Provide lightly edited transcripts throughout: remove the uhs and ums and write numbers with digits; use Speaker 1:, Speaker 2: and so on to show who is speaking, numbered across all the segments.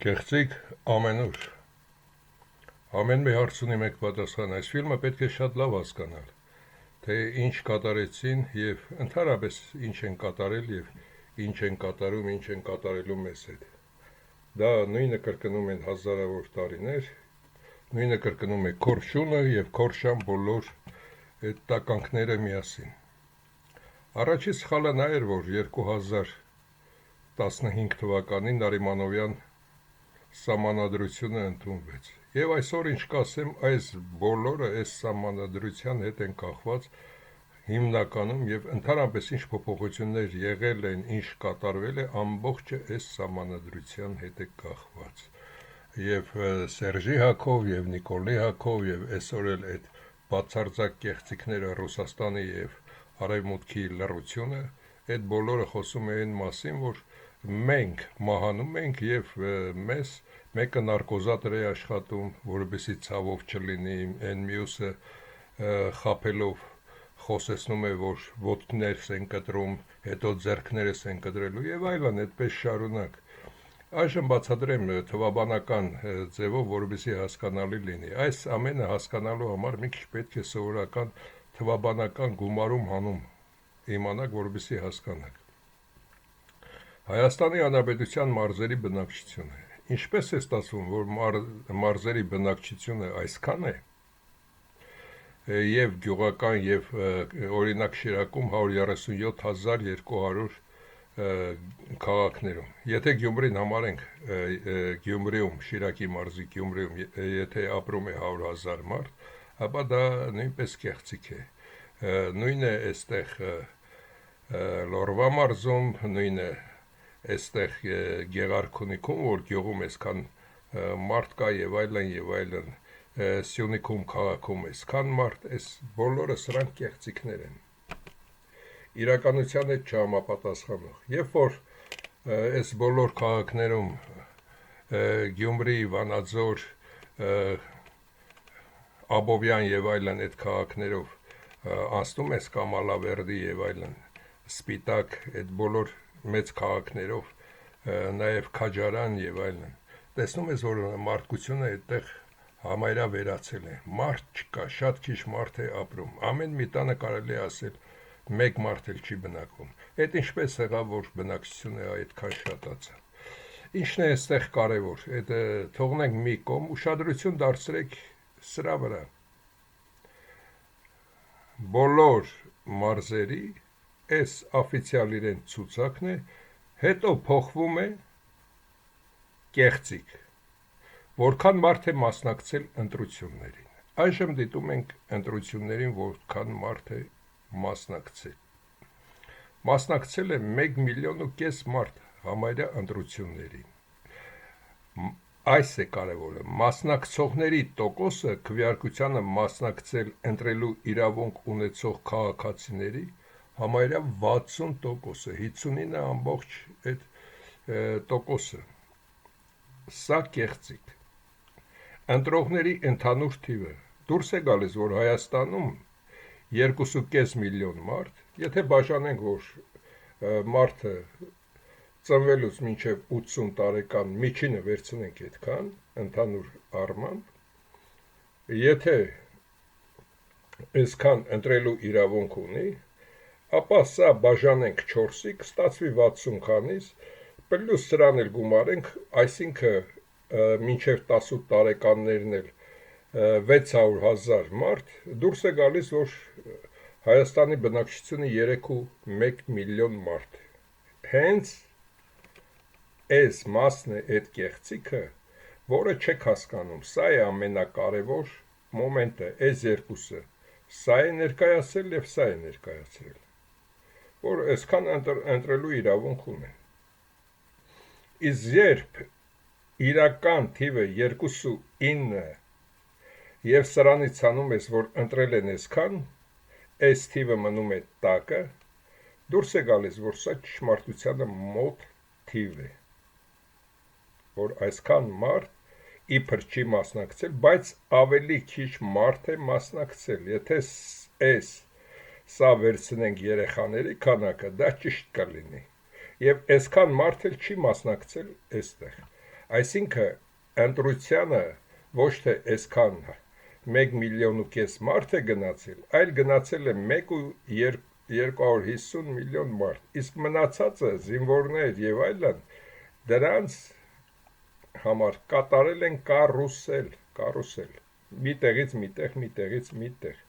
Speaker 1: Կեղծիք ամենուր։ Ամեն մի հարց ունի մեկ պատասխան։ Այս ֆիլմը պետք է շատ լավ հասկանալ, թե ինչ կատարեցին եւ ընդհանրապես ինչ են կատարել եւ ինչ են կատարում, ինչ են կատարելու մեզ հետ։ Դա նույնը կրկնում են հազարավոր տարիներ, նույնը կրկնում է Քորշունը եւ Քորշան բոլոր այդ տականքները միասին։ Առաջի սխալը նա էր, որ 2015 թվականին Նարիմանովյան սահմանադրությունը ընդունվեց։ Եվ այսօր ինչ կասեմ, այս բոլորը այս սահմանադրության հետ են կախված հիմնականում եւ ընդհանրապես ինչ փոփոխություններ եղել են, ինչ կատարվել է, ամբողջը այս սահմանադրության հետ է կախված։ Եվ Սերժի Հակով եւ Նիկոլի Հակով եւ այսօր էլ այդ բացարձակ կեղծիքները Ռուսաստանի եւ Արևմուտքի լռությունը, այդ բոլորը խոսում է այն մասին, որ մենք մահանում ենք եւ մեզ մեկը նարկոզատոր է աշխատում, որովհետեւ ցավով չլինի, այն մյուսը խափելով խոսեցնում է, որ ոտքներս են կտրում, հետո ձեռքներս են կտրելու եւ այլն, այդպես շարունակ։ Այժմ բացատրեմ թվաբանական ձևով, որովհետեւ հասկանալի լինի։ Այս ամենը հասկանալու համար մի քիչ պետք է սովորական թվաբանական գումարում հանում իմանաք, որովհետեւ հասկանաք։ Հայաստանի Հանրապետության մարզերի բնակչությունը։ Ինչպես է ստացվում, որ մարզերի բնակչությունը այսքան է, եւ գյուղական եւ օրինակ Շիրակում 137,200 քաղաքներում։ Եթե Գյումրին համարենք, Գյումրիում, Շիրակի մարզի Գյումրիում, եթե ապրում է 100,000 մարդ, ապա դա նույնպես կեղծիք է։ Նույնը այստեղ Լորվա մարզում, նույնը այստեղ Գեղարքունիքում, որ գյուղում այսքան մարդ կա եւ այլն, Սյունիքում քաղաքում այսքան մարդ, այս բոլորը սրանք կեղծիքներ են։ Իրականության հետ չհամապատասխանող։ Երբ որ այս բոլոր քաղաքներում Գյումրի, Վանաձոր, Աբովյան եւ այլն այդ քաղաքներով անցնում ես Կամալավերդի եւ այլն, Սպիտակ, այդ բոլոր մեծ քաղաքներով, նաև Քաջարան եւ այլն, տեսնում ես, որ մարդկությունը այդտեղ համարյա վերացել է, մարդ չկա, շատ քիչ մարդ է ապրում, ամեն մի տանը կարելի է ասել մեկ մարդ էլ չի բնակվում։ Այդ ինչպես եղավ, որ բնակչությունը այդքան շատացավ։ Ինչն է այստեղ կարևոր, այդ թողնենք մի կողմ, ուշադրություն դարձրեք սրա վրա։ Բոլոր մարզերի այս օֆիցիալ իրեն ցուցակն է, հետո փոխվում է կեղծիք, որքան մարդ է մասնակցել ընտրություններին։ Այժմ դիտում ենք ընտրություններին, որքան մարդ է մասնակցել։ Մասնակցել է 1,5 միլիոն մարդ համարյա ընտրություններին։ Այս է կարևորը, մասնակցողների տոկոսը քվեարկությանը մասնակցել ընտրելու իրավունք ունեցող քաղաքացիների համարյա 60%-ը, 59 ամբողջ այդ տոկոսը։ Սա կեղծիք։ Ընտրողների ընդհանուր թիվը դուրս է գալիս, որ Հայաստանում 2,5 միլիոն մարդ, եթե բաժանենք, որ մարդը ծնվելուց մինչև 80 տարեկան միջինը վերցնենք այդքան, ընդհանուր առմամբ, եթե այսքան ընտրելու իրավունք ունի, ապա սա բաժանենք 4-ի, կստացվի 60 քանից, պլյուս սրան էլ գումարենք, այսինքն մինչև 18 տարեկաններն էլ 600,000 մարդ, դուրս է գալիս, որ Հայաստանի բնակչությունը 3,1 միլիոն մարդ է։ Հենց այս մասն է այդ կեղծիքը, որը չեք հասկանում, սա է ամենակարևոր մոմենտը, այս երկուսը, սա է ներկայացրել եւ սա է ներկայացրել, որ այսքան ընտրելու իրավունք ունեն։ Իսկ երբ իրական թիվը 2,9 եւ սրանից ցանում ես, որ ընտրել են այսքան, այս թիվը մնում է տակը, դուրս է գալիս, որ սա ճշմարտությանը մոտ թիվ է, որ այսքան մարդ իբր չի մասնակցել, բայց ավելի քիչ մարդ է մասնակցել։ Եթե սա վերցնենք երեխաների քանակը, դա ճիշտ կլինի։ Եվ այսքան մարդ էլ չի մասնակցել այստեղ։ Այսինքն ընտրությանը ոչ թե այսքան 1,5 միլիոն մարդ է գնացել, այլ գնացել է 1,250 միլիոն մարդ, իսկ մնացածը զինվորներ եւ այլն դրանց համար կատարել են կարուսել, միտեղից միտեղ, միտեղից միտեղ,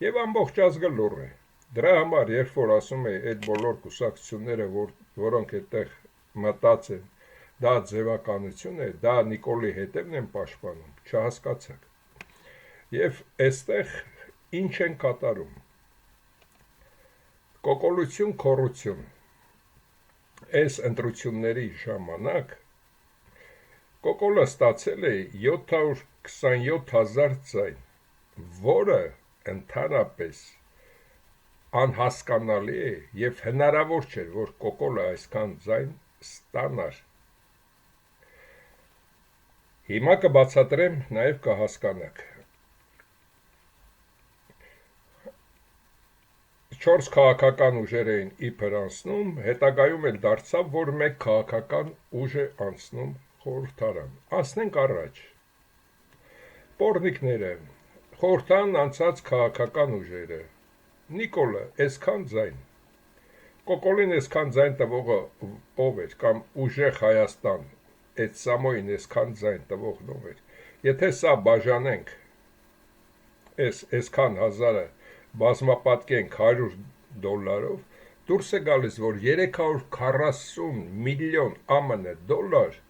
Speaker 1: եւ ամբողջ ազգը լուռ է։ Դրա համար, երբ որ ասում է այդ բոլոր կուսակցությունները, որոնք այդտեղ մտած են, դա ձևականություն է, դա Նիկոլի հետևն են պաշտպանում, չհասկացաք։ Եվ այստեղ ինչ են կատարում։ Կոկոլություն, քոռություն։ Այս ընտրությունների ժամանակ Կոկոլը ստացել է 727,000 ձայն, որը ընդհանրապես անհասկանալի է եւ հնարավոր չէր, որ Կոկոլը այսքան ձայն ստանար։ Հիմա կբացատրեմ, նաեւ կհասկանաք։ 4 քաղաքական ուժեր էին իբր անցնում, հետագայում էլ դարձավ, որ մեկ քաղաքական ուժ է անցնում խորհրդարան։ Անցնենք առաջ։ Պորնիկները, խորհրդարան անցած քաղաքական ուժերը, Նիկոլը այսքան ձայն, Կոկոլին այսքան ձայն տվողը ով էր, կամ ուժեղ Հայաստան, այդ Սամոյին այսքան ձայն տվողն ով էր։ Եթե սա բաժանենք, այսքան հազարը բազմապատկենք $100, դուրս է գալիս, որ 340 միլիոն ԱՄՆ դոլար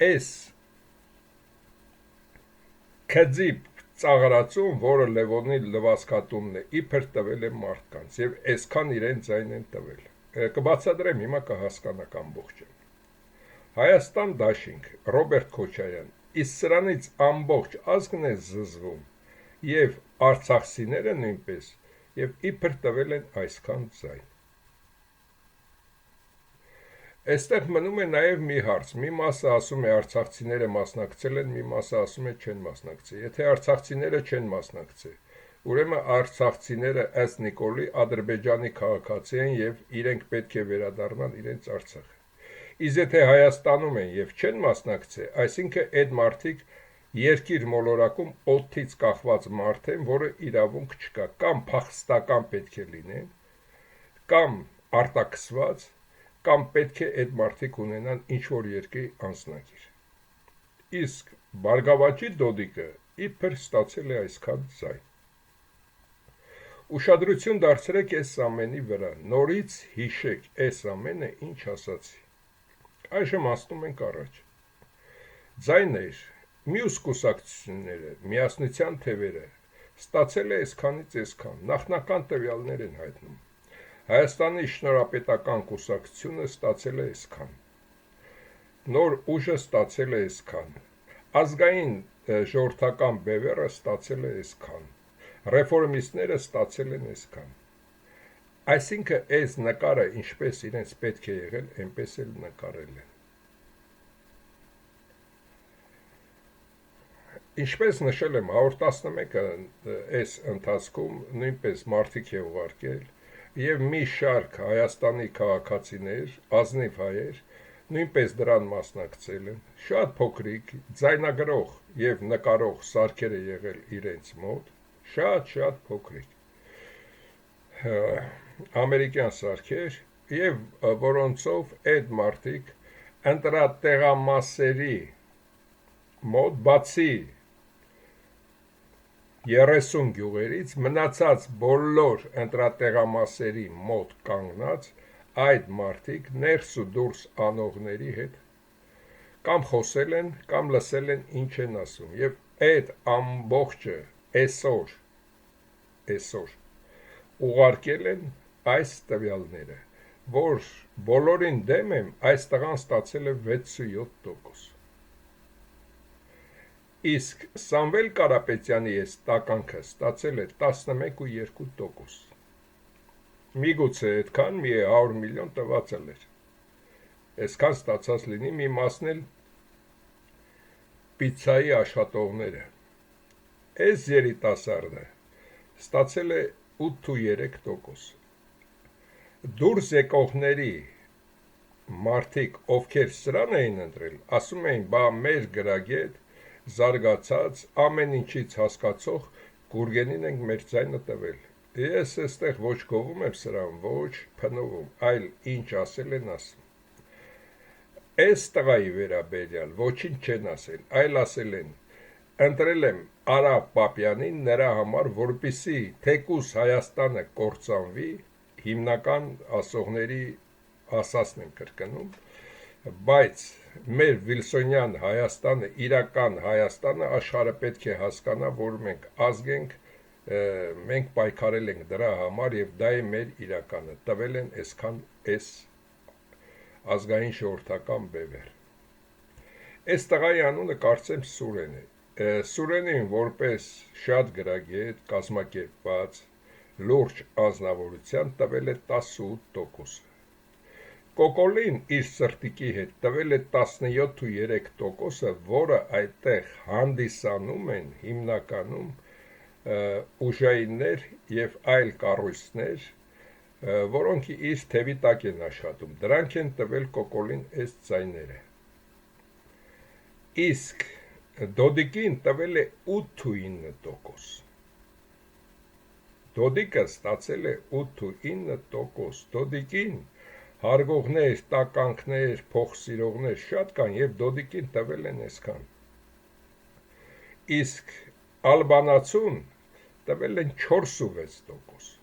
Speaker 1: այս քծիպ ծաղրացում, որը Լևոնի լվացքատունն է, իբր տվել է մարդկանց, եւ այսքան իրեն ձայն են տվել։ Կբացատրեմ, հիմա կհասկանաք ամբողջը։ Հայաստան դաշինք, Ռոբերտ Քոչարյան, իսկ սրանից ամբողջ ազգն է զզվում, եւ արցախցիները նույնպես, եւ իբր տվել են այսքան ձայն։ Այստեղ մնում է նաև մի հարց, մի մասը ասում է արցախցիները մասնակցել են, մի մասը ասում է չեն մասնակցել։ Եթե արցախցիները չեն մասնակցել, ուրեմն արցախցիները ըստ Նիկոլի Ադրբեջանի քաղաքացի են եւ իրենք պետք է վերադառնան իրենց Արցախը։ Իսկ եթե Հայաստանում են եւ չեն մասնակցել, այսինքն այդ մարդիկ երկիր մոլորակում օդից կախված մարդ են, որը իրավունք չկա, կամ փախստական պետք է լինեն, կամ արտաքսված, կամ պետք է այդ մարդիկ ունենան ինչ-որ երկրի անձնագիր։ Իսկ Բարգավաճի Դոդիկը իբր ստացել է այսքան ձայն։ Ուշադրություն դարձրեք այս ամենի վրա, նորից հիշեք այս ամենը ինչ ասացի։ Այժմ ասնում ենք առաջ։ Ձայներ, մյուս կուսակցությունները, միասնության թևերը ստացել է այսքանից այսքան, նախնական տվյալներ են հայտնում։ Հայաստանի շնորհապետական կուսակցությունը ստացել է այսքան, նոր ուժը ստացել է այսքան, ազգային ժողովրդական բևեռը ստացել է այսքան, ռեֆորմիստները ստացել են այսքան։ Այսինքն այս նկարը ինչպես իրենց պետք է եղել, այնպես էլ նկարել են։ Ինչպես նշել եմ, 111-ը այս ընթացքում նույնպես մարդիկ է ուղարկել, եւ մի շարք Հայաստանի քաղաքացիներ, ազնիվ հայեր, նույնպես դրան մասնակցել են, շատ փոքրիկ, ձայնագրող եւ նկարող սարքեր է եղել իրենց մոտ, շատ փոքրիկ, ամերիկյան սարքեր, եւ որոնցով այդ մարդիկ ընտրատեղամասերի մոտ բացի 30 գյուղերից մնացած բոլոր ընտրատեղամասերի մոտ կանգնած այդ մարդիկ ներս ու դուրս անողների հետ կամ խոսել են, կամ լսել են ինչ են ասում, եւ այդ ամբողջը այսօր ուղարկել են այս տվյալները, որ բոլորին դեմ եմ, այս տղան ստացել է 67%։ Իսկ Սամվել Կարապետյանի այս տականքը ստացել է 11,2%։ Միգուցե այդքան մի 100 միլիոն տված էր։ Այսքան ստացած լինի, մի մասն էլ պիցցայի աշխատողները։ Այս երիտասարդը ստացել է 8,3%։ Դուրս եկողների մարդիկ, ովքեր սրան էին ընտրել, ասում էին, բա մեր գրագետ, զարգացած, ամեն ինչից հասկացող Գուրգենին ենք մեր ձայնը տվել։ Ես այստեղ ոչ գովում եմ սրան, ոչ փնովում, այլ ինչ ասել են ասում։ Այս տղայի վերաբերյալ ոչինչ չեն ասել, այլ ասել են, ընտրել եմ Արա Պապյանին նրա համար, որպիսի թեկուս Հայաստանը կործանվի, հիմնական ասողների ասածն եմ կրկնում, բայց մեր Վիլսոնյան Հայաստանը, իրական Հայաստանը աշխարհը պետք է հասկանա, որ մենք ազգ ենք, մենք պայքարել ենք դրա համար եւ դա է մեր իրականը, տվել են այսքան այս ազգային ժողովրդական բևեր։ Այս տղայի անունը կարծեմ Սուրեն է։ Սուրենին որպես շատ գրագետ, կազմակերպված, լուրջ անձնավորության տվել է 18%։ Կոկոլին իր սրտիկի հետ տվել է 17.3%, որը այդտեղ հանդիսանում են հիմնականում ուժայիններ եւ այլ կառույցներ, որոնք իր թևի տակ են աշխատում, դրանք են տվել Կոկոլին այս ձայները։ Իսկ Դոդիկին տվել է 8.9%։ Դոդիկը ստացել է 8.9%։ Դոդիկին հարգողներ, տականքներ, փոխսիրողներ շատ կան եւ Դոդիկին տվել են այսքան։ Իսկ ալբանացուն տվել են 4.6%։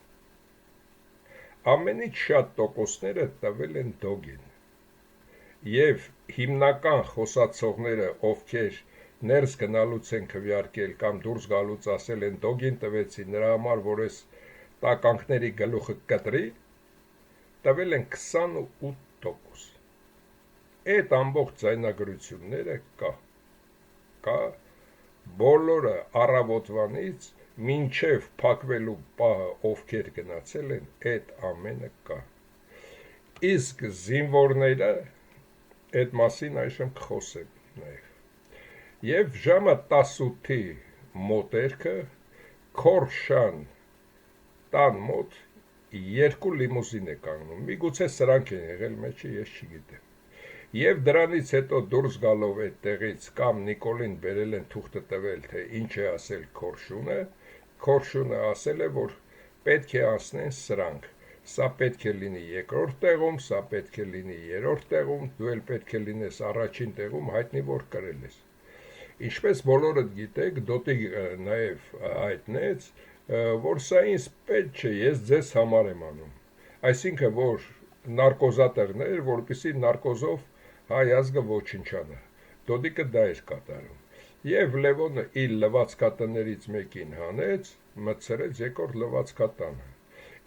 Speaker 1: Ամենից շատ տոկոսները տվել են Դոգին։ Եվ հիմնական խոսացողները, ովքեր ներս գնալուց են քվեարկել կամ դուրս գալուց ասել են Դոգին տվեցի նրա համար, որ այս տականքների գլուխը կտրի, տվել են 28%։ Այդ ամբողջ ձայնագրությունները կա բոլորը առավոտվանից մինչև փակվելու պահը ովքեր գնացել են, այդ ամենը կա։ Իսկ զինվորները այդ մասին այժմ կխոսեմ նաև։ Եվ ժամը 18-ի մոտերքը Քորշան տան մոտ 2 լիմուզին է կանգնում, միգուցե սրանք են եղել մեջը, ես չգիտեմ։ Եվ դրանից հետո դուրս գալով այդ տեղից կամ Նիկոլին բերել են թուղթը տվել, թե ինչ է ասել Քորշունը ասել է, որ պետք է անցնեն սրանք, սա պետք է լինի երկրորդ տեղում, սա պետք է լինի երրորդ տեղում, դու էլ պետք է լինես առաջին տեղում, հայտնի որ կրել ես։ Ինչպես բոլորդ գիտեք, Դոդիկը նաև հայտնեց, որ սա ինձ պետք չէ, ես ձեզ համար եմ անում։ Այսինքն, որ նարկոզատերներ, որպեսզի նարկոզով հայ ազգը ոչնչանա։ Դոդիկը դա էր կատարում։ Եվ Լևոնը իր լվացքատներից մեկին հանեց, մտցրեց երկրորդ լվացքատանը։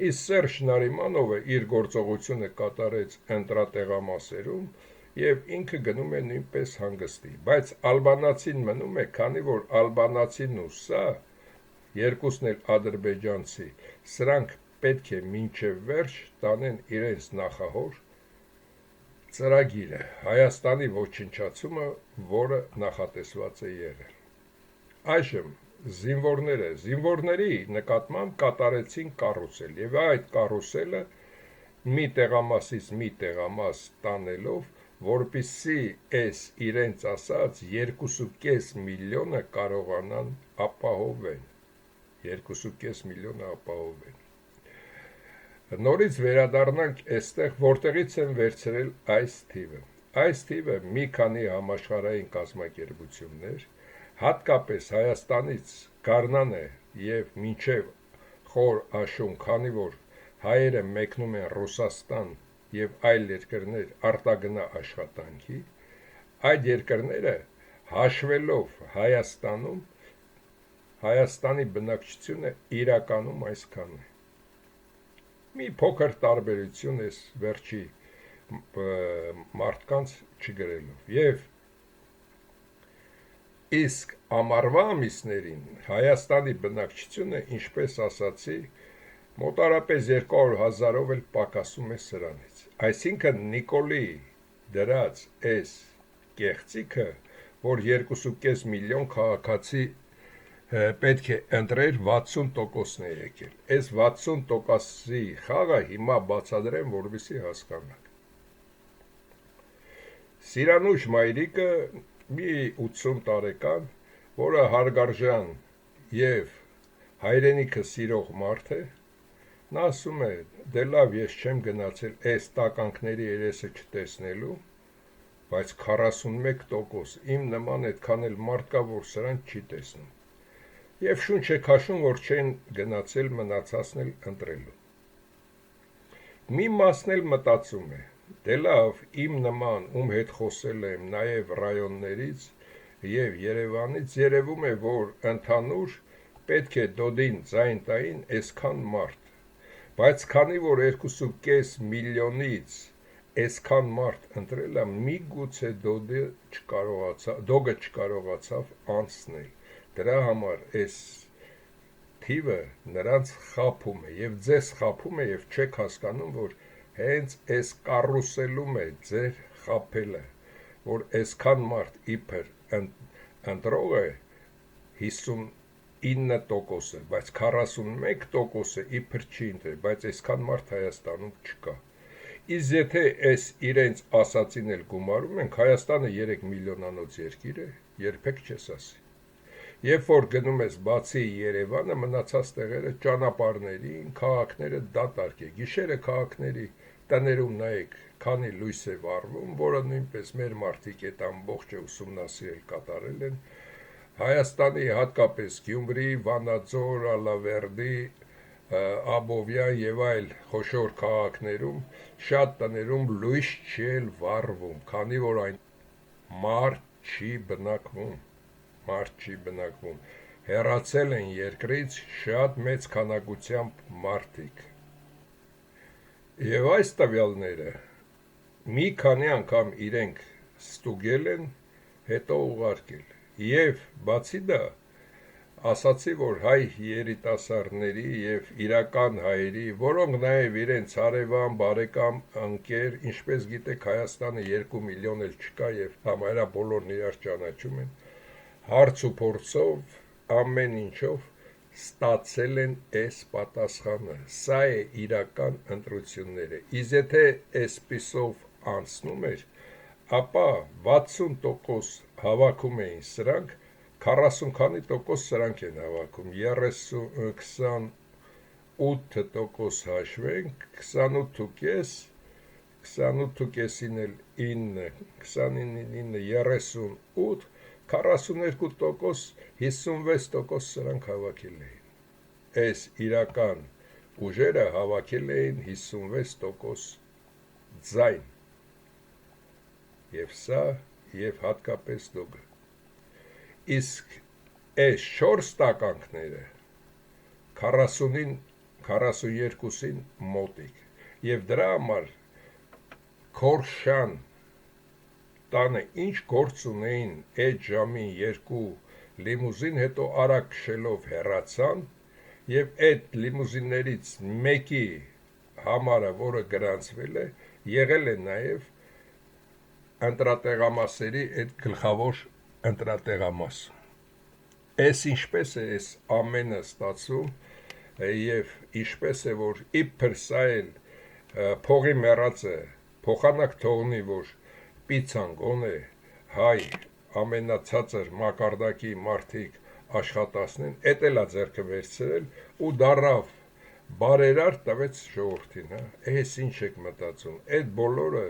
Speaker 1: Իսկ Սերժ Նարիմանովը իր գործողությունը կատարեց ընտրատեղամասերում եւ ինքը գնում է նույնպես հանգստի, բայց ալբանացին մնում է, քանի որ ալբանացին ու սա երկուսն էլ ադրբեջանցի, սրանք պետք է մինչև վերջ տանեն իրենց նախահոր ծրագիրը, Հայաստանի ոչնչացումը, որը նախատեսված է եղել։ Այժմ զինվորների նկատմամբ կատարեցին կարուսել, եւ այդ կարուսելը մի տեղամասից մի տեղամաս տանելով, որպեսզի այս իրենց ասած 2.5 միլիոնը կարողանան ապահովեն, 2.5 միլիոնը ապահովեն։ Նորից վերադառնանք այստեղ, որտեղից են վերցրել այս թիվը։ Այս թիվը մի քանի համաշխարհային կազմակերպություններ, հատկապես Հայաստանից Գառնանը եւ մինչեւ Խոր Աշուն, քանի որ հայերը մեկնում են Ռուսաստան եւ այլ երկրներ արտագնա աշխատանքի, այդ երկրները հաշվելով Հայաստանում, Հայաստանի բնակչությունը իրականում այսքան է։ Մի փոքր տարբերություն է վերջի մարդկանց չգրելով։ Եվ իսկ ամառվա ամիսներին Հայաստանի բնակչությունը, ինչպես ասացի, մոտարապես 200,000-ով էլ պակասում է սրանից։ Այսինքն Նիկոլի դրած այս կեղծիքը, որ 2.5 միլիոն քաղաքացի պետք է ընտրեր 60%-ն է եկել։ Այս 60%-ի խաղը հիմա բացադրեմ, որովհետեւ հասկանաք։ Սիրանուշ մայրիկը մի 80 տարեկան, որը հարգարժան եւ հայրենիքը սիրող մարդ է, նա ասում է, դե լավ, ես չեմ գնացել այս տականքների երեսը չտեսնելու, բայց 41% իմ նման այդքան էլ մարդ կա, որ սրանք չի տեսնում։ Եվ շունչ է քաշում, որ չեն գնացել մնացածն էլ ընտրելու։ Մի մասն էլ մտածում է, դե լավ, իմ նման, ում հետ խոսել եմ նաև ռայոններից եւ Երևանից, երևում է, որ ընդհանուր պետք է դոդին ձայն տային այսքան մարդ, բայց քանի որ 2.5 միլիոնից այսքան մարդ ընտրել է, միգուցե դոգը չկարողացավ անցնել, դրա համար այս թիվը նրանց խափում է եւ ձեզ խափում է եւ չեք հասկանում, որ հենց այս կարուսելում է ձեր խափելը, որ այսքան մարդ իբր ընտրող է 59%-ը, բայց 41%-ը իբր չի ընտրել, բայց այսքան մարդ Հայաստանում չկա։ Իսկ եթե այս իրենց ասացին էլ գումարում ենք, Հայաստանը 3 միլիոնանոց երկիր է, երբեք չես ասի։ Երբ որ գնում ես բացի Երևանը, մնացած տեղերը ճանապարհներին, քաղաքները դատարկ է։ Գիշերը քաղաքների տներում նայեք, քանի լույս է վառվում, որը նույնպես մեր մարդիկ այդ ամբողջը ուսումնասիրել կատարել են։ Հայաստանի հատկապես Գյումրի, Վանաձոր, Ալավերդի, Աբովյան եւ այլ խոշոր քաղաքներում շատ տներում լույս չի վառվում, քանի որ այն մարդ չի բնակվում։ Հեռացել են երկրից շատ մեծ քանակությամբ մարդիկ։ Եվ այս տվյալները մի քանի անգամ իրենք ստուգել են, հետո ուղարկել։ Եվ բացի դա, ասացի, որ հայ երիտասարդների եւ իրական հայերի, որոնք նաեւ իրենց հարևան, բարեկամ, ընկեր, ինչպես գիտեք, Հայաստանը 2 միլիոն էլ չկա եւ համարյա բոլորն իրար ճանաչում են, հարց ու փորձով, ամեն ինչով ստացել են այս պատասխանը։ Սա է իրական ընտրությունները։ Իսկ եթե այսպիսով անցնում էր, ապա 60% հավաքում էին սրանք, 40 քանի տոկոս սրանք են հավաքում, 28% հաշվենք, 28.5-ին էլ 9, 29-ին 38, 42%, 56% սրանք հավաքել էին։ Այս իրական ուժերը հավաքել էին 56% ձայն։ Եվ սա, եւ հատկապես դոգը։ Իսկ այս 4 տականքները 40-ին, 42-ին մոտիկ։ Եվ դրա համար Քորշան տանը ինչ գործ ունեին այդ ժամին 2 լիմուզին, հետո արագ քշելով հեռացան, եւ այդ լիմուզիններից մեկի համարը, որը գրանցվել է, եղել է նաեւ ընտրատեղամասերի այդ գլխավոր ընտրատեղամասը։ Այս ինչպես է այս ամենը ստացվում եւ ինչպես է, որ իբր սա էլ փողի մեռածը փոխանակ թողնի, որ պիցան գոնե հայ ամենացածր մակարդակի մարդիկ աշխատացնեն, էդ էլա ձեռքը վերցրել ու դառավ բարերար տվեց ժողովրդին, հա։ Այս ինչ եք մտածում, այդ բոլորը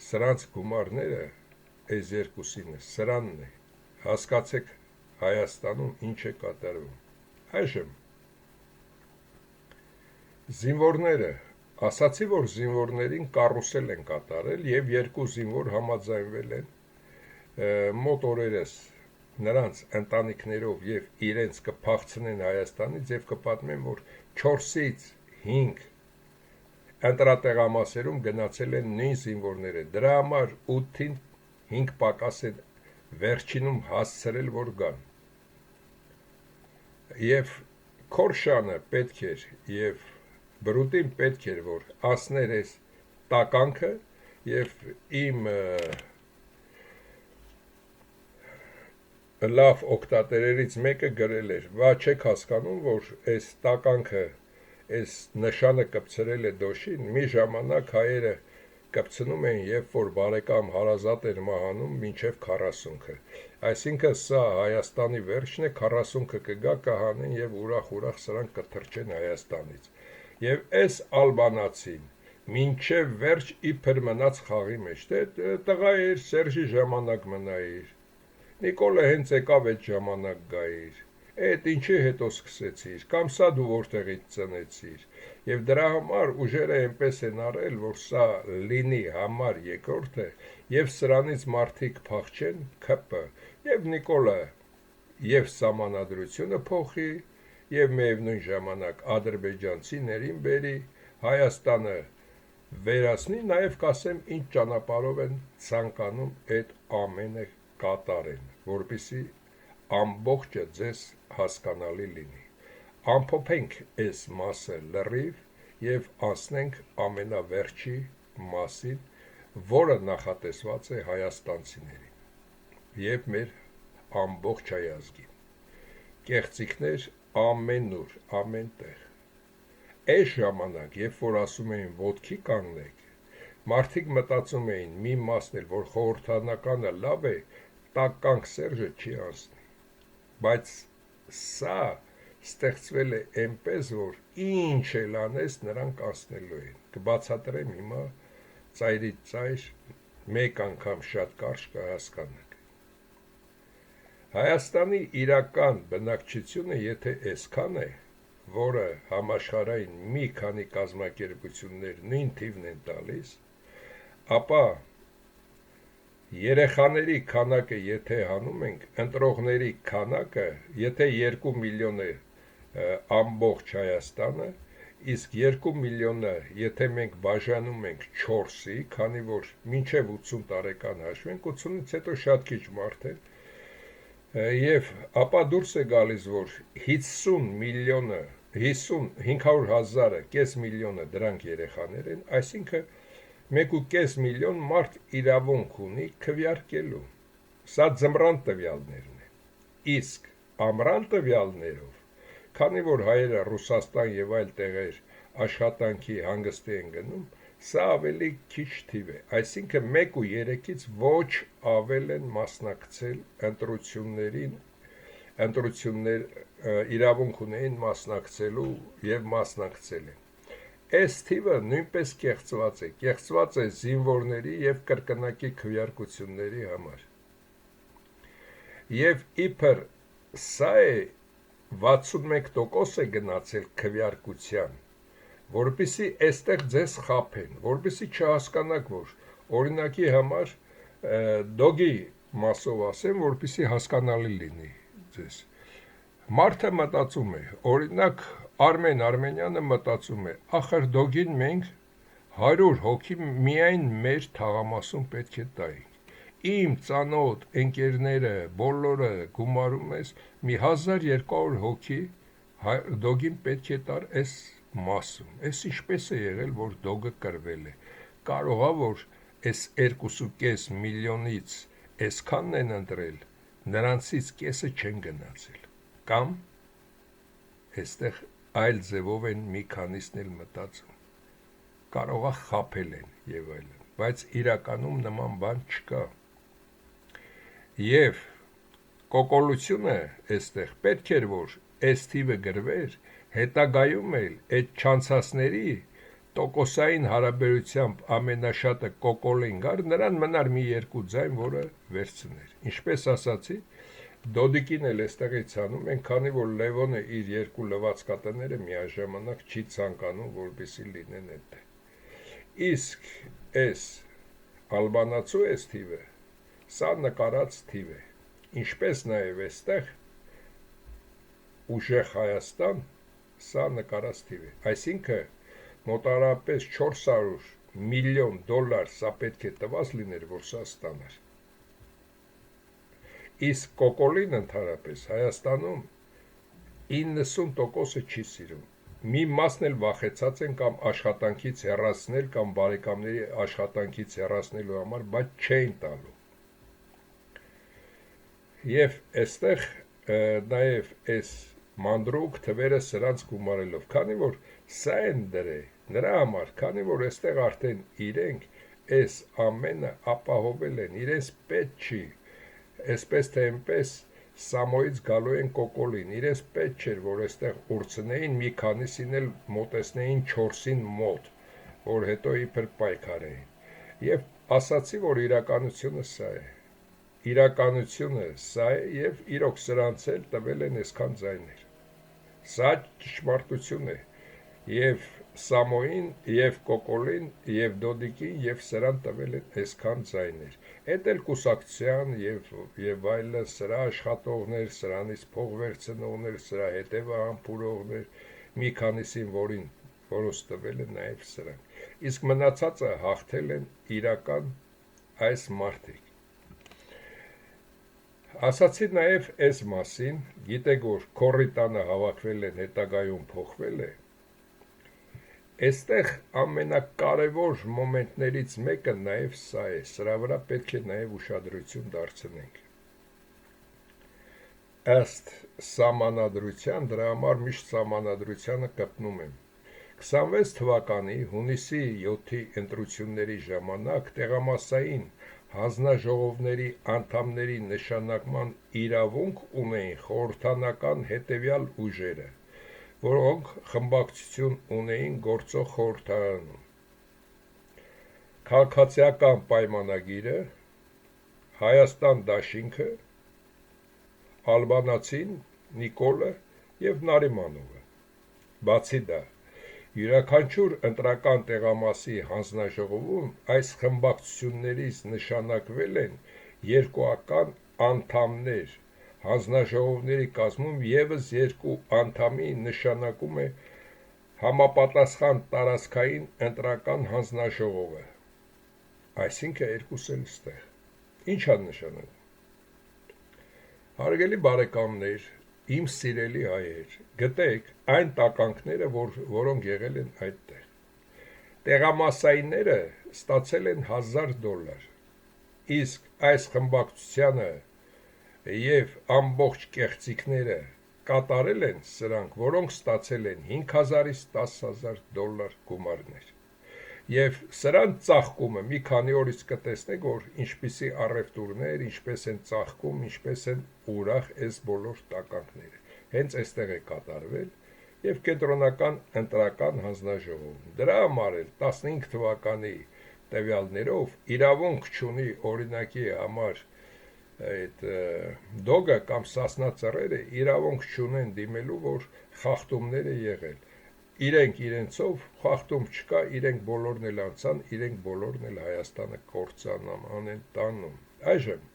Speaker 1: սրանց գումարները, այս երկուսինը, սրանն է, հասկացեք Հայաստանում ինչ է կատարվում։ Այժմ զինվորները, ասացի, որ զինվորներին կարուսել են կատարել եւ 2 զինվոր համաձայնվել են մոտ օրերս նրանց ընտանիքներով եւ իրենց կփախցնեն Հայաստանից եւ կպատմեն, որ 4-ից 5 ընտրատեղամասերում գնացել են նույն զինվորները, դրա համար 8-ին 5 պակաս են վերջինում հասցրել, որ գան։ Եվ Քորշանը պետք էր եւ Բրուտին պետք էր, որ ասներ այս տականքը եւ իմ լավ օգտատերերից մեկը գրել էր, «Բա չեք հասկանում, որ այս տականքը, այս նշանը կպցրել է դոշին, մի ժամանակ հայերը կպցնում էին, երբ որ բարեկամ հարազատ էր մահանում մինչև 40-ը։ Այսինքն սա Հայաստանի վերջն է, 40-ը կգա կհանեն եւ ուրախ սրանք կթրջեն Հայաստանից։ Եվ այս ալբանացին մինչև վերջ իբր մնաց խաղի մեջ, տղա էր, Սերժի ժամանակ մնայիր, Նիկոլը հենց եկավ այդ ժամանակ գայիր, այդ ինչի հետո սկսեցիր, կամ սա դու որտեղից ծնեցիր, եւ դրա համար ուժերը այնպես են արել, որ սա լինի համար երկրորդը, եւ սրանից մարդիկ փախչեն ՔՊ, եւ Նիկոլը եւ սահմանադրությունը փոխի, եւ միևնույն ժամանակ ադրբեջանցիներին բերի, Հայաստանը վերացնի, նաև կասեմ ինչ ճանապարհով են ցանկանում այդ ամենը կատարեն, որպեսզի ամբողջը ձեզ հասկանալի լինի։ Ամփոփենք այս մասը լրիվ եւ անցնենք ամենավերջի մասին, որը նախատեսված է հայաստանցիներին եւ մեր ամբողջ հայազգին։ Կեղծիքներ ամենուր, ամենտեղ։ Այս ժամանակ, երբ որ ասում էին ոտքի կանգնեք, մարդիկ մտածում էին մի մասն էլ, որ խորհրդանականը լավ է, տականք Սերժը չի անցնի, բայց սա ստեղծվել է այնպես, որ ինչ էլ անես նրանք անցնելու են, կբացատրեմ հիմա ծայրից ծայր, մեկ անգամ շատ կարճ կհասկանաք։ Հայաստանի իրական բնակչությունը եթե այսքան է, որը համաշխարհային մի քանի կազմակերպություններ նույն թիվն են տալիս, ապա երեխաների քանակը եթե հանում ենք, ընտրողների քանակը, եթե 2 միլիոն է ամբողջ Հայաստանը, իսկ 2 միլիոնը եթե մենք բաժանում ենք 4-ի, քանի որ մինչև 80 տարեկան հաշվենք, 80-ից հետո շատ քիչ մարդ է, եւ ապա դուրս է գալիս, որ 50 միլիոնը 500,000-ը, կես միլիոնը դրանք երեխաներ են, այսինքն 1,5 միլիոն մարդ իրավունք ունի քվեարկելու։ Սա ձմռան տվյալներն են։ Իսկ ամռան տվյալներով, քանի որ հայերը Ռուսաստան եւ այլ տեղեր աշխատանքի հանգստի են գնում, սա ավելի քիչ թիվ է, այսինքն 1/3-ից ոչ ավել են մասնակցել ընտրություններ իրավունք ունեին մասնակցելու եւ մասնակցել են։ Այս թիվը նույնպես կեղծված է զինվորների եւ կրկնակի քվեարկությունների համար։ Եվ իբր սա է 61% է գնացել քվեարկության, որպեսզի այստեղ ձեզ խաբեն, որպեսզի չհասկանաք, որ օրինակի համար դոգի մասով ասեմ, որպեսզի հասկանալի լինի ձեզ։ Մարդը մտածում է, օրինակ Արմեն Արմենյանը մտածում է, ախր դոգին մենք 100 հոգի միայն մեր թաղամասում պետք է տայինք։ Իմ ծանոթ ընկերները բոլորը գումարում ես մի 1200 հոգի դոգին պետք է տար այս մասում։ Այս ինչպես է եղել, որ դոգը կրվել է։ Կարողա որ այս 2,5 միլիոնից այսքանն են ընտրել, նրանցից կեսը չեն գնացել։ Կամ այստեղ այլ ձևով են մի քանիսն էլ մտածում։ Կարողա խաբել են եւ այլն, բայց իրականում նման բան չկա։ Եվ կոկոլությունը այստեղ պետք էր որ այս թիվը գրվեր, հետագայում էլ այդ չանցածների տոկոսային հարաբերությամբ ամենաշատը կոկոլին գար, նրան մնար մի երկու ձայն, որը վերցներ։ Ինչպես ասացի, Դոդիկին էլ այստեղից անում են, քանի որ Լևոնը իր երկու լվացկատները միաժամանակ չի ցանկանում, որպեսզի լինեն այդտեղ։ Իսկ այս ալբանացու այս թիվը, սա նկարած թիվ է, ինչպես նաև այստեղ ուժեղ Հայաստան, սա նկարած թիվ է, այսինքն մոտարապես 400 միլիոն դոլար սա պետք է տված լիներ, որ սա ստանար։ Իսկ կոկոլին ընդհանրապես Հայաստանում 90%-ը չի սիրում, մի մասն էլ վախեցած են կամ աշխատանքից հեռացնել կամ բարեկամների աշխատանքից հեռացնելու համար, բայց չեն տալու։ Եվ այստեղ նաև այս մանդրուկ թվերը սրանց գումարելով, քանի որ սա են դրե, նրա համար, քանի որ այստեղ արդեն իրենք այս ամենը ապահովել են, իրենց պետք չի, այսպես թե այնպես Սամոյից գալու են կոկոլին, իրենց պետք չէր, որ այստեղ ուրցնեին, մի քանիսին էլ մոտեցնեին 4-ին մոտ, որ հետո իբր պայքարեին, և ասացի, որ իրականությունը սա է, և իրոք սրանց էլ տվել են այսքան ձայներ, սա ճշմարտություն է, և Սամոյին, և կոկոլին, և Դոդիկին, և սրան տվել են այսքան ձայներ, էդ էլ կուսակցության և այլն սրա աշխատողներ, սրանից փող վերցնողներ, սրա հետևը համբուրողներ, մի քանիսին որոնց տվել են նաև սրանք, իսկ մնացածը հաղթել են իրական այս մարդիկ։ Ասացի նաև այս մասին, գիտեք որ քորի տանը հավաքվել են, հետագայում փոխվել է, այստեղ ամենակարևոր մոմենտներից մեկը նաև սա է, սրա վրա պետք է նաև ուշադրություն դարձնենք։ Ըստ սահմանադրության, դրա համար միշտ սահմանադրությանը կպնում եմ, 26 թվականի հունիսի 7-ի ընտրությունների ժամանակ տեղամասային հանձնաժողովների անդամների նշանակման իրավունք ունեին խորհրդանական հետևյալ ուժերը, որոնք խմբակցություն ունեին գործող խորհրդարանում. Քաղաքացիական պայմանագիրը, Հայաստան դաշինքը, ալբանացին, Նիկոլը և Նարիմանովը։ Բացի դա, յուրաքանչյուր ընտրական տեղամասի հանձնաժողովում այս խմբակցություններից նշանակվել են երկուական անդամներ, հանձնաժողովների կազմում ևս 2 անդամի նշանակում է համապատասխան տարածքային ընտրական հանձնաժողովը, այսինքն երկուսն էլ ստեղ, ինչ է նշանակում։ Հարգելի բարեկամներ, իմ սիրելի հայեր, գտեք այն տականքները, որոնք եղել են այդտեղ, տեղամասայինները ստացել են $1000, իսկ այս խմբակցությանը և ամբողջ կեղծիքները կատարել են սրանք, որոնք ստացել են $5000-ից $10,000 գումարներ, և սրանց ծաղկումը մի քանի օրից կտեսնեք, որ ինչպիսի առևտուրներ, ինչպես են ծաղկում, ինչպես են ուրախ այս բոլոր տականքները, հենց այստեղ է կատարվել և կենտրոնական ընտրական հանձնաժողովում, դրա համար էլ 15 թվականի տվյալներով իրավունք չունի օրինակի համար այդ դոգը կամ Սասնա ծռերը իրավունք չունեն դիմելու, որ խախտումներ է եղել, իրենք իրենցով խախտում չկա, իրենք բոլորն էլ անցան, իրենք բոլորն էլ Հայաստանը կործանան են տանում։ Այժմ,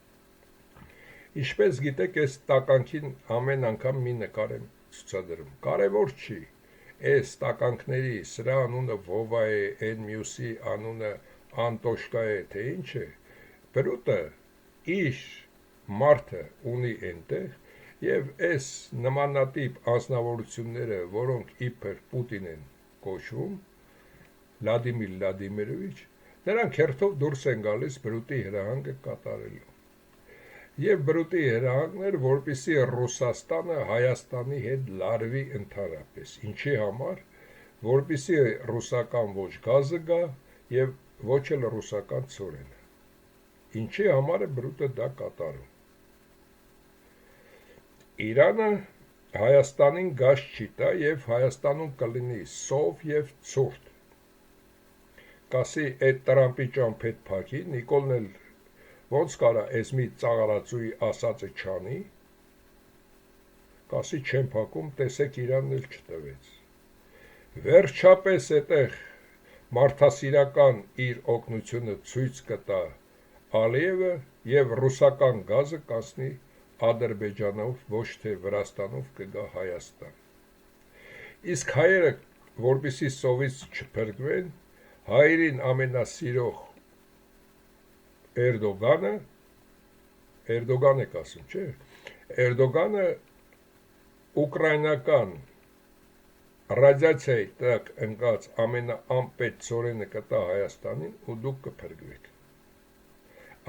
Speaker 1: ինչպես գիտեք, այս տականքին ամեն անգամ մի նկար եմ ցուցադրում, կարևոր չի, այս տականքների սրա անունը Վովա է, այն մյուսի անունը Անտոշկա է, թե ինչ է, բրուտը իր մարդը ունի այնտեղ, և այս նմանատիպ անձնավորությունները, որոնք իբր Պուտին են կոչվում, Վլադիմիր Վլադիմիրովիչ, նրանք հերթով դուրս են գալիս բրուտի հրահանգը կատարելու, և բրուտի հրահանգն էր, որպեսզի Ռուսաստանը Հայաստանի հետ լարվի ընդհանրապես, ինչի համար, որպեսզի ռուսական ոչ գազը գա և ոչ էլ ռուսական ցորենը, ինչի համար է բրուտը դա կատարում։ Իրանը Հայաստանին գազ չի տա և Հայաստանում կլինի սով և ցուրտ, կասի այդ Տրամպի ճամփետ փակի, Նիկոլն էլ ոնց կարա այս մի ծաղարածուի ասածը չանի, կասի չեմ փակում, տեսեք Իրանն էլ չտվեց, վերջապես այդեղ մարդասիրական իր օգնությունը ցույց կտա Ալիևը և ռուսական գազը կանցնի Ադրբեջանով, ոչ թե Վրաստանով կգա Հայաստան, իսկ հայերը, որպեսզի սովից չփրկվեն, հայերին ամենասիրող Էրդոգան եք ասում, չէ, Էրդոգանը ուկրաինական ռադիացիայի տակ ընկած ամենաանպետ ցորենը կտա Հայաստանին ու դուք կփրկվեք,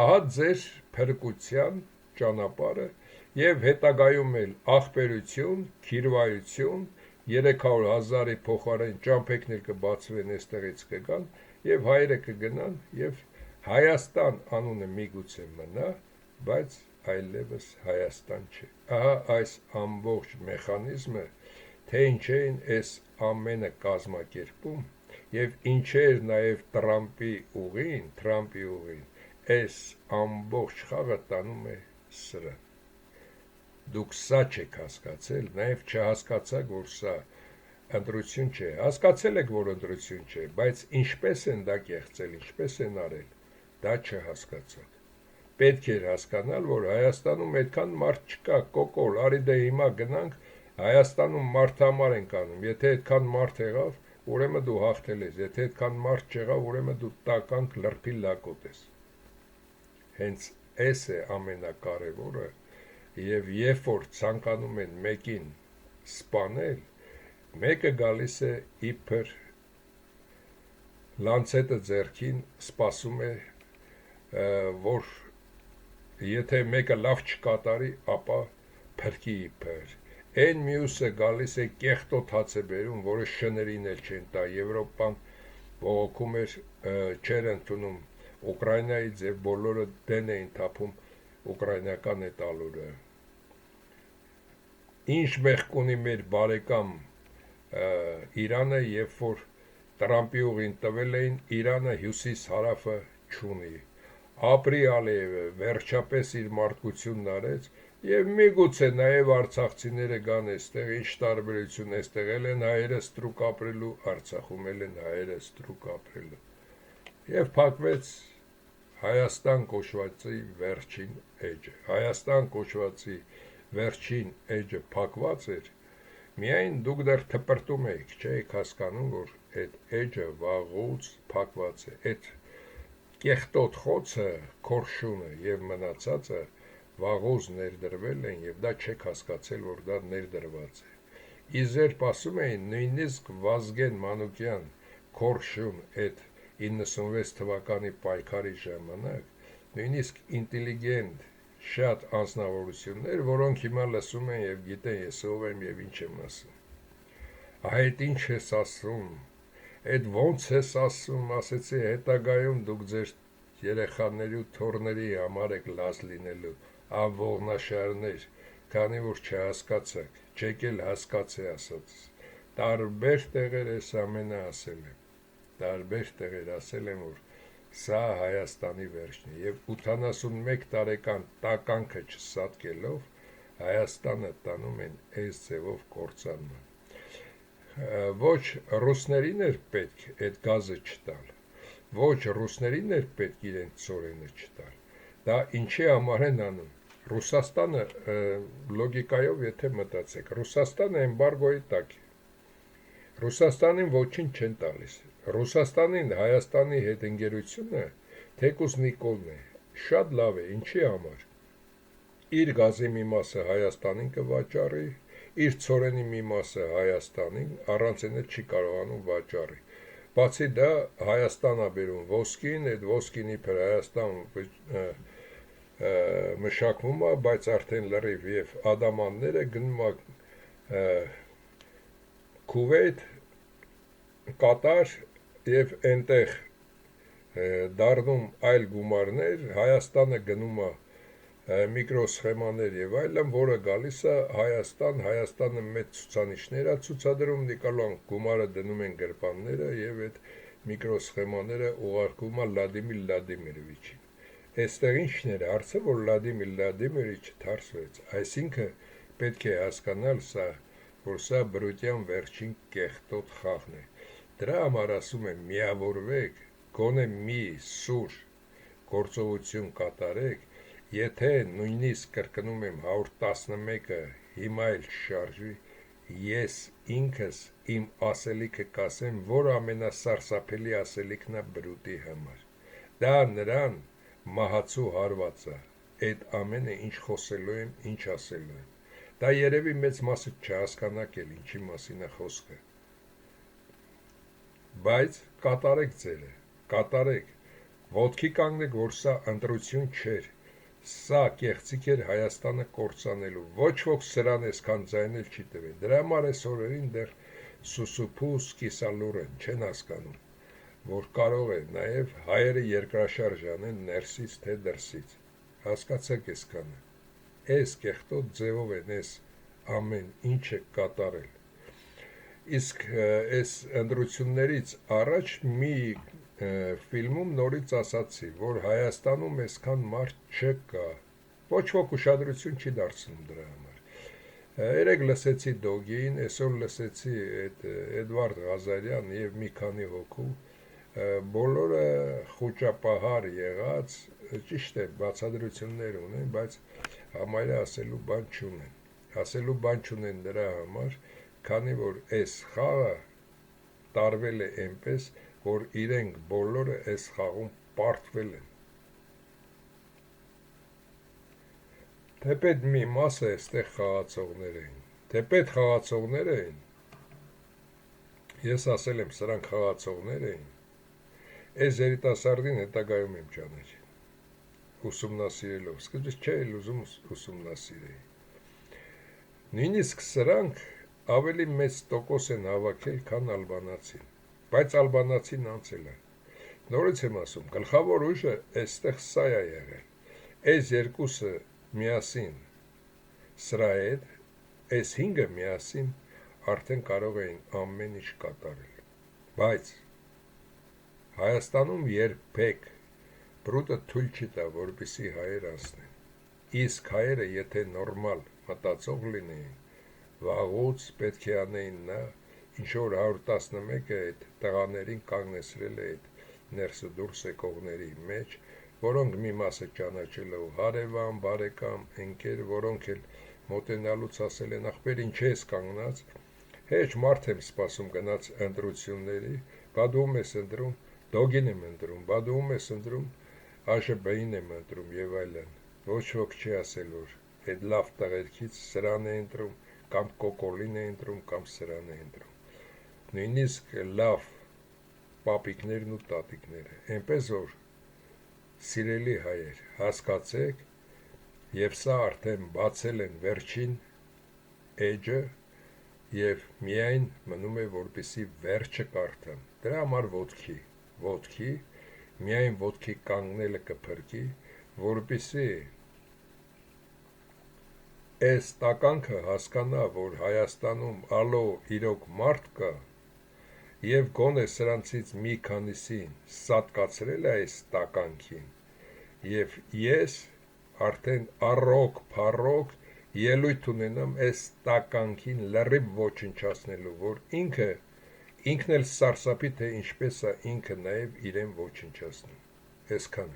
Speaker 1: ահա ձեր փրկության ճանապարհը և հետագայում էլ ախպերություն, քիրվայություն, 300,000-ի փոխարեն ճամփեքներ կբացվեն, այստեղից կգան և հայերը կգնան և Հայաստան անունը միգուցե մնա, բայց այլևս Հայաստան չէ։ Ահա այս ամբողջ մեխանիզմը, թե ինչ էին այս ամենը կազմակերպում եւ ինչ էր նաեւ Տրամպի ուղին, այս ամբողջ խաղը տանում է սրա։ Դուք սա չեք հասկացել, նաեւ չհասկացաք, որ սա ընտրություն չէ։ Հասկացել եք, որ ընտրություն չէ, բայց ինչպես են դա կեղծել, ինչպես են արել, դա չհասկացաք։ Պետք էր հասկանալ, որ Հայաստանում այդքան մարդ չկա, կոկոլ, արի դե հիմա գնանք, Հայաստանում մարդամար ենք անում, եթե այդքան մարդ եղավ, ուրեմն դու հաղթել ես, եթե այդքան մարդ չեղավ, ուրեմն դու տականք լրբի լակոտ ես։ Հենց այս է ամենակարևորը, եւ երբ որ ցանկանում են մեկին սպանել, մեկը գալիս է իբր լանցետը ձեռքին, սպասում է, որ եթե մեկը լավ չկատարի, ապա փրկի իբր։ Այն մյուսը գալիս է կեղտոտ հաց է բերում, որը շներին էլ չեն տա։ Եվրոպան բողոքում էր, չէր ընդունում Ուկրաինայից եւ բոլորը դեն էին թափում ուկրաինական այդ ալուրը։ Ինչ մեղք ունի մեր բարեկամ Իրանը, երբ որ Տրամպի ուղին տվել էին, Իրանը հյուսիս-հարավը չունի։ Ապրի Ալիևը վերջապես իր մարդկությունն արեց եւ միգուցե նաեւ արցախցիները գան այստեղ, ինչ տարբերություն այստեղ են հայերը ստրուկ ապրելու, Արցախում են հայերը ստրուկ ապրելու։ Եվ փակվեց Հայաստան կոչվածի վերջին էջը։ Հայաստան կոչվածի վերջին էջը փակված էր, միայն դուք դեռ թպրտում եք, չեք հասկանում, որ այդ էջը վաղուց փակված է։ Այդ կեղտոտ խոցը, քորշունը եւ մնացածը վաղուց ներդրվել են եւ դա չեք հասկացել, որ դա ներդրված է։ Իզերբ ասում էին նույնիսկ Վազգեն Մանուկյան քորշուն այդ 96 թվականի պայքարի ժամանակ, նույնիսկ ինտելիգենտ շատ անձնավորություններ, որոնք հիմա լսում են եւ գիտեն ես ով եմ եւ ինչ եմ ասում։ Այդ ինչ ես ասում, այդ ոնց ես ասում, ասեցի հետագայում դուք ձեր երեխաների ու թոռների համար եք լաց լինելու, անողնաշարներ, քանի որ չհասկացաք, չեք էլ հասկացի ասած։ Տարբեր տեղեր ես ամենը ասել եմ, տարբեր տեղեր ասել եմ, որ սա Հայաստանի վերջն է եւ 81 տարեկան տականքը չսատկելով Հայաստանը տանում են այս ձևով կործանման։ Ոչ ռուսներին էր պետք այդ գազը չտալ, ոչ ռուսներին էր պետք իրենց ծորենը չտալ, դա ինչի համար են անում, Ռուսաստանը լոգիկայով եթե մտածեք, Ռուսաստանը էմբարգոյի տակ է, Ռուսաստանին ոչինչ չեն տալիս, Ռուսաստանին Հայաստանի հետ ընկերությունը թեկուզ Նիկոլն է, շատ լավ է, ինչի համար, իր գազի մի մասը Հայաստանին կվաճառի, իր ծորենի մի մասը Հայաստանին, առանց այնը չի կարողանում վաճառի։ Բացի դա Հայաստանա բերում ոսկին, այդ ոսկին իբր Հայաստան մշակվում է, բայց արդեն լրիվ եւ ադամանները գնում է Քուվեյթ, Կատար եւ այնտեղ դառնում այլ գումարներ, Հայաստանը գնում է միկրոսխեմաներ եւ այլն, որը գալիս է Հայաստան, Հայաստանը մեծ ցուցանիշներ է ցուցադրում, Նիկոլան գումարը դնում են գրպանները եւ այդ միկրոսխեմաները ուղարկում է Վլադիմիր Վլադիմիրովիչին։ Այստեղ ինչն էր հարցը, որ Վլադիմիր Վլադիմիրովիչը թարսվեց, այսինքն պետք է հասկանալ սա, որ սա բրուտյան վերջին կեղտոտ խաղն է։ Դրա համար ասում եմ, միավորվեք, գոնե մի սուր գործողություն կատարեք, եթե նույնիսկ կրկնում եմ 111-ը հիմա էլ շարժվի, ես ինքս իմ ասելիքը կասեմ, որ ամենասարսափելի ասելիքն է բրուտի համար։ Դա նրան մահացու հարված է, այդ ամենը ինչ խոսելու եմ, ինչ ասելու եմ։ Դա երևի մեծ մասը չհասկանաք էլ ինչի մասին է խոսքը։ Բայց կատարեք ձերը, կատարեք, ոտքի կանգնեք, որ սա ընտրություն չէր, սա կեղծիք էր Հայաստանը կործանելու, ոչ ոք սրան այսքան ձայնել չի տվել, դրա համար այս օրերին դեռ սուսուփու սկիսալուր են, չեն հասկանում, որ կարող է նաև հայերը երկրաշարժ անեն ներսից թե դրսից։ Հասկացեք այսքանը։ Այս կեղտոտ ձևով են այս ամեն ինչը կատարել։ Իսկ այս ընտրություններից առաջ մի ֆիլմում նորից ասացի, որ Հայաստանում այսքան մարդ չկա, ոչ ոք ուշադրություն չի դարձնում դրա համար։ Երեք լսեցի Դոգին, այսօր լսեցի այդ Էդվարդ Ղազարյան եւ մի քանի հոգու, բոլորը խոճապահար եղած, ճիշտ է, բացատրություններ ունեն, բայց համարյա ասելու բան չունեն։ Ասելու բան չունեն դրա համար, քանի որ այս խաղը տարվել է այնպես, որ իրենք բոլորը այս խաղում պարտվել են։ Թեպետ մի մասը այստեղ խաղացողներ էին, թեպետ խաղացողներ էին, ես ասել եմ, սրանք խաղացողներ էին, այս երիտասարդին հետագայում եմ ճանաչել, ուսումնասիրելով, սկզբից չէի ուզում ուսումնասիրեի։ Նույնիսկ սրանք ավելի մեծ տոկոս են հավաքել, քան ալբանացին, բայց ալբանացին անցել է։ Նորից եմ ասում, գլխավոր ուժը այստեղ սա է եղել։ Այս երկուսը միասին սրա հետ, այս 5-ը միասին արդեն կարող էին ամեն ինչ կատարել։ Բայց Հայաստանում երբեք բրուտը թույլ չի տա, որպեսզի հայեր անցնեն։ Իսկ հայերը, եթե նորմալ մտածող լինեին, վաղուց պետք է անեին նա, ինչ որ 111-ը այդ տղաներին կանգնեցրել է այդ ներս ու դուրս եկողների մեջ, որոնք մի մասը ճանաչելով հարևան, բարեկամ, ընկեր, որոնք էլ մոտենալուց ասել են, ախպեր ինչ ես կանգնած, հեչ մարդ եմ սպասում գնաց ընտրությունների, բադում ես ընտրում, Դոգին եմ ընտրում, բադում ես ընտրում, ԱԺԲ-ին եմ ընտրում եւ այլն։ Ոչ ոք չի ասել, որ այդ լավ տղերքից սրան է ընտրում, կամ կոկոլին է ընտրում, կամ սրան է ընտրում։ Նույնիսկ լավ պապիկներն ու տատիկները, այնպես որ սիրելի հայեր, հասկացեք, եւ սա արդեն բացել են վերջին էջը եւ միայն մնում է որպեսի վերջը կարդան։ Դրա համար ոտքի, միայն ոտքի կանգնելը կփրկի, որպեսի այս տականքը հասկանա, որ Հայաստանում ալո իրոք մարդ կա եւ գոնե սրանցից մի քանիսին սատկացրել է այս տականքին եւ ես արդեն առոք փառոք ելույթ ունենամ այս տականքին լրիվ ոչնչացնելու, որ ինքն էլ սարսափի, թե ինչպես է ինքը նաև իրեն ոչնչացնում։ Այսքանը։